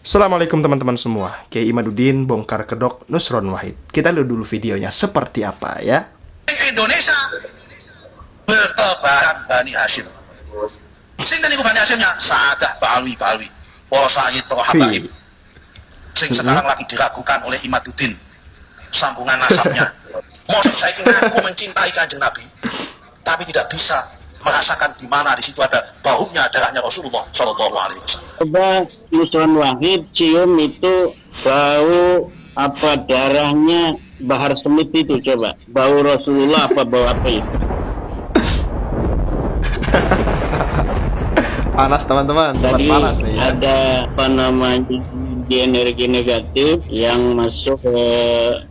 Assalamualaikum teman-teman semua. Kiai Imaduddin bongkar kedok Nusron Wahid. Kita lihat dulu videonya seperti apa ya. Indonesia bertebaran Bani Hashim. Sing niku Bani Hashimnya Sa'adah Ba'alwi, para sayyid, para habaib. Sing sekarang lagi diragukan oleh Imaduddin sambungan nasabnya. Mosok saiki ngaku mencintai Kanjeng Nabi, tapi tidak bisa merasakan di mana di situ ada baunya darahnya Rasulullah Shallallahu Alaihi Wasallam. Coba Nusron Wahid cium itu bau apa darahnya Bahar Smith itu, coba bau Rasulullah apa bau apa itu? Panas teman-teman, Tadi panas nih ya. ada apa namanya energi negatif yang masuk ke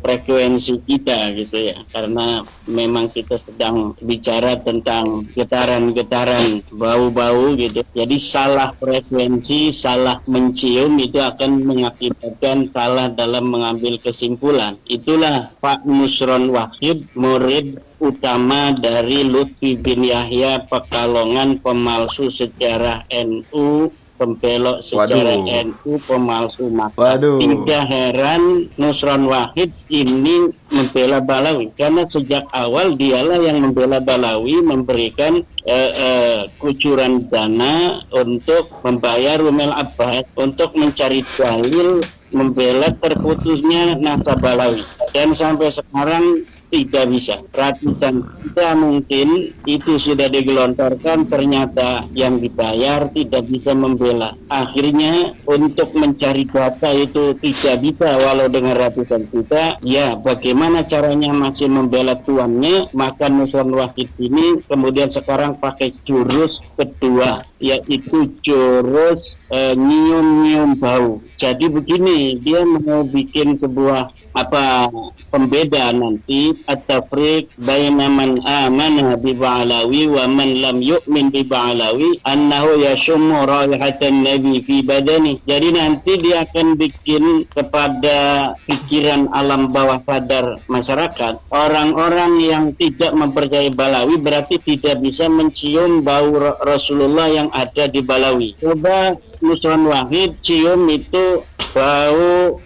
frekuensi kita gitu ya, karena memang kita sedang bicara tentang getaran-getaran bau-bau gitu, jadi salah frekuensi, salah mencium itu akan mengakibatkan salah dalam mengambil kesimpulan. Itulah Pak Nusron Wahid, murid utama dari Lutfi bin Yahya Pekalongan, pemalsu sejarah NU, pembelok sejarah NU, pemalsu mata. Tidak heran Nusron Wahid ini membela Balawi, karena sejak awal dialah yang membela Balawi, memberikan kucuran dana untuk membayar Rumel Abbas untuk mencari dalil membela terputusnya nasab Balawi, dan sampai sekarang tidak bisa. Ratusan juta mungkin itu sudah digelontorkan, ternyata yang dibayar tidak bisa membela. Akhirnya untuk mencari data itu tidak bisa walau dengan ratusan juta. Ya, bagaimana caranya masih membela tuannya? Maka Nusron Wahid ini kemudian sekarang pakai jurus kedua, yaitu jurus nyium-nyium bau. Jadi begini, dia mau bikin sebuah pembeda nanti, at-tafriq baina man amana bi Ba'alawi wa man lam yu'min bi Ba'alawi annahu yashummu raihatan nabi fi badani. Jadi nanti dia akan bikin kepada pikiran alam bawah sadar masyarakat, orang-orang yang tidak mempercayai Balawi berarti tidak bisa mencium bau Rasulullah yang ada di Balawi. Coba Nusron Wahid cium itu bau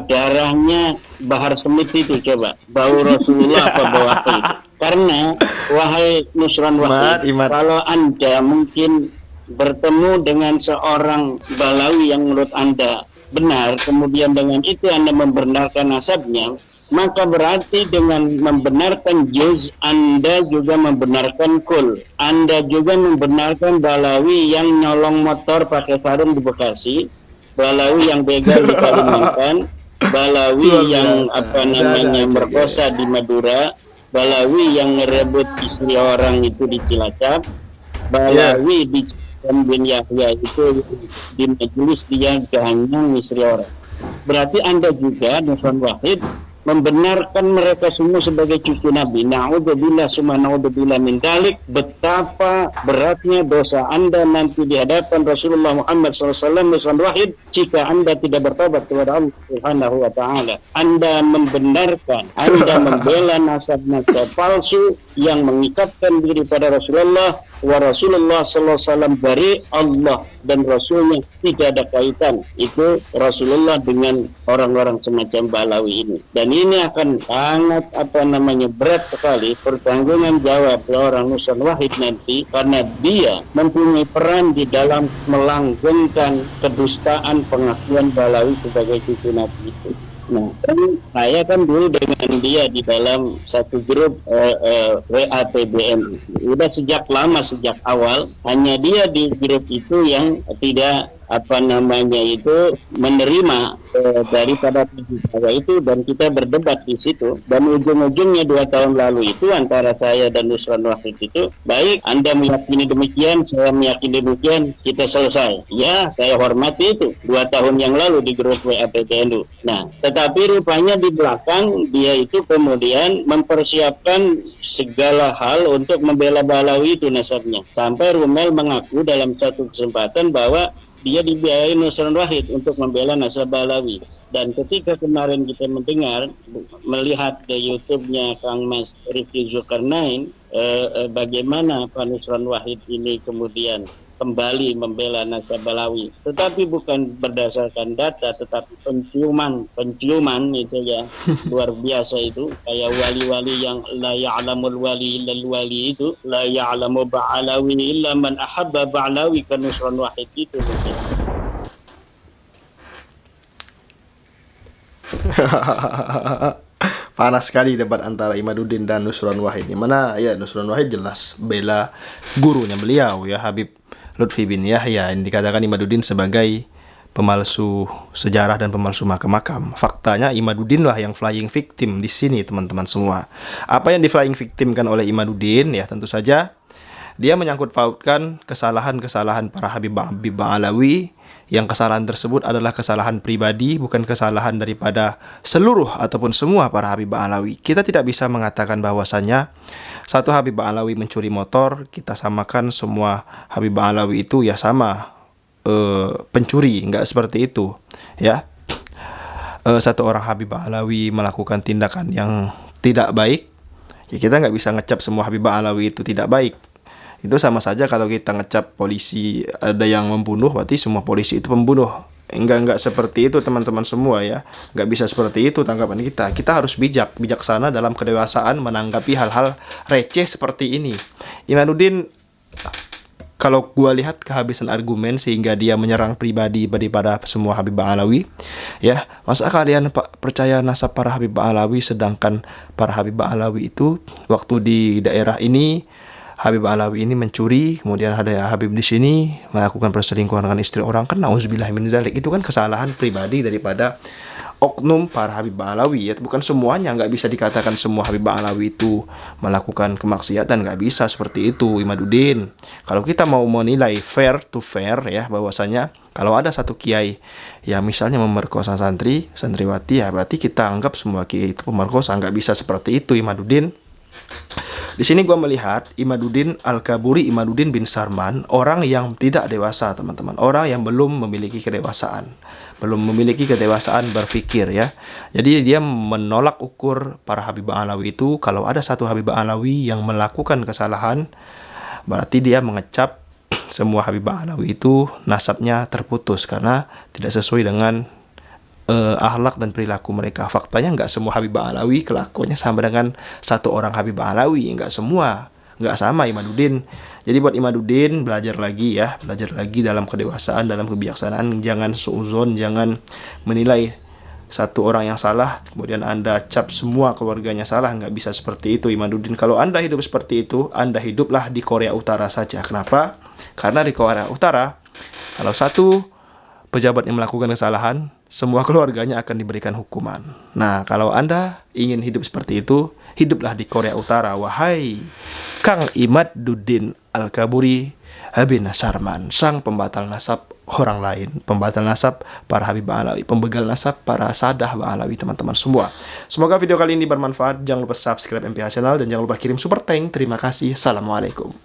darahnya Bahar Smith itu, coba bau Rasulullah apa bau apa itu. Karena wahai Nusron Wahid, kalau Anda mungkin bertemu dengan seorang Balawi yang menurut Anda benar, kemudian dengan itu Anda membenarkan nasabnya, maka berarti dengan membenarkan juz, Anda juga membenarkan kul. Anda juga membenarkan Balawi yang nyolong motor pakai sarung di Bekasi, Balawi yang begal di Kalimantan, Balawi yang merkosa di Madura, Balawi yang ngerebut istri orang itu di Cilacap, Balawi di bin Yahya itu di majelis dia ganyang istri orang. Berarti Anda juga Nusron Wahid membenarkan mereka semua sebagai cucu Nabi. Na'udzubillah summa na'udzubillah min dalik. Betapa beratnya dosa Anda nanti di hadapan Rasulullah Muhammad SAW. Nusron Wahid, jika Anda tidak bertobat kepada Allah Subhanahu wa Ta'ala, Anda membenarkan, Anda membela nasab-nasab palsu yang mengikatkan diri pada Rasulullah, wa Rasulullah sallallahu alaihi wasallam dari Allah dan Rasulnya tidak ada kaitan itu Rasulullah dengan orang-orang semacam Balawi ini. Dan ini akan sangat berat sekali pertanggungan jawab orang Nusron Wahid nanti, karena dia mempunyai peran di dalam melanggengkan kedustaan pengakuan Balawi sebagai cucu Nabi itu. Nah, saya kan dulu dengan dia di dalam satu grup WA-PBM. Udah sejak lama, sejak awal. Hanya dia di grup itu yang tidak menerima daripada saya itu, dan kita berdebat di situ, dan ujung-ujungnya 2 tahun lalu itu antara saya dan Nusron Wahid itu, baik Anda meyakini demikian, saya meyakini demikian, kita selesai. Ya, saya hormati itu 2 tahun yang lalu di grup WA-PBNU. Nah, tetapi rupanya di belakang dia itu kemudian mempersiapkan segala hal untuk membela Balawi itu nasabnya, sampai Rumel mengaku dalam satu kesempatan bahwa dia dibiayai Nusron Wahid untuk membela nasab Balawi. Dan ketika kemarin kita melihat di YouTube-nya Kang Mas Rifki Zulkarnain, bagaimana Pak Nusron Wahid ini kemudian kembali membela nasab Balawi, tetapi bukan berdasarkan data, tetapi penciuman itu ya luar biasa itu. Kayak wali-wali yang la ya'lamul wali illal wali itu, la ya'lamu ba'alawi illa man ahabba ba'alawi kan Nusron Wahid itu. Panas sekali debat antara Imaduddin dan Nusron Wahid. Yang mana ya Nusron Wahid jelas bela gurunya beliau ya Habib Lutfi bin Yahya, yang dikatakan Imaduddin sebagai pemalsu sejarah dan pemalsu makam-makam. Faktanya Imaduddin lah yang flying victim di sini teman-teman semua. Apa yang di flying victimkan oleh Imaduddin ya tentu saja dia menyangkut pautkan kesalahan-kesalahan para Habib Alawi, yang kesalahan tersebut adalah kesalahan pribadi, bukan kesalahan daripada seluruh ataupun semua para Habib Alawi. Kita tidak bisa mengatakan bahwasannya satu Habib Alawi mencuri motor, kita samakan semua Habib Alawi itu ya sama pencuri, nggak seperti itu ya. Satu orang Habib Alawi melakukan tindakan yang tidak baik, ya kita nggak bisa ngecap semua Habib Alawi itu tidak baik. Itu sama saja kalau kita ngecap polisi ada yang membunuh, berarti semua polisi itu pembunuh. Enggak seperti itu teman-teman semua ya. Enggak bisa seperti itu tanggapan kita. Kita harus bijaksana dalam kedewasaan menanggapi hal-hal receh seperti ini. Imaduddin, kalau gua lihat kehabisan argumen sehingga dia menyerang pribadi daripada semua Habib Alawi ya. Masa kalian percaya nasab para Habib Alawi, sedangkan para Habib Alawi itu waktu di daerah ini Habib Alawi ini mencuri, kemudian ada Habib di sini melakukan perselingkuhan dengan istri orang, kan nauzubillah min dzalik. Itu kan kesalahan pribadi daripada oknum para Habib Alawi ya, bukan semuanya. Nggak bisa dikatakan semua Habib Alawi itu melakukan kemaksiatan, nggak bisa seperti itu Imaduddin. Kalau kita mau menilai fair to fair ya, bahwasanya kalau ada satu kiai yang misalnya memerkosa santriwati ya, berarti kita anggap semua kiai itu pemerkosa. Nggak bisa seperti itu Imaduddin. Di sini gue melihat Imaduddin Al-Kaburi, Imaduddin bin Sarman, orang yang tidak dewasa teman-teman, orang yang belum memiliki kedewasaan, berpikir ya. Jadi dia menolak ukur para Habib Alawi itu. Kalau ada satu Habib Alawi yang melakukan kesalahan, berarti dia mengecap semua Habib Alawi itu nasabnya terputus karena tidak sesuai dengan akhlak dan perilaku mereka. Faktanya nggak semua Habib Alawi kelakuannya sama dengan satu orang Habib Alawi, nggak semua, nggak sama Imaduddin. Jadi buat Imaduddin belajar lagi dalam kedewasaan, dalam kebijaksanaan. Jangan suuzon, jangan menilai satu orang yang salah kemudian Anda cap semua keluarganya salah. Nggak bisa seperti itu Imaduddin. Kalau Anda hidup seperti itu, Anda hiduplah di Korea Utara saja. Kenapa? Karena di Korea Utara kalau satu pejabat yang melakukan kesalahan, semua keluarganya akan diberikan hukuman. Nah, kalau Anda ingin hidup seperti itu, hiduplah di Korea Utara. Wahai Kang Imaduddin Al-Kaburi bin Sarman, sang pembatal nasab orang lain, pembatal nasab para Habib Alawi, pembegal nasab para Sadah Alawi, teman-teman semua. Semoga video kali ini bermanfaat. Jangan lupa subscribe MPH Channel dan jangan lupa kirim super thank. Terima kasih. Assalamualaikum.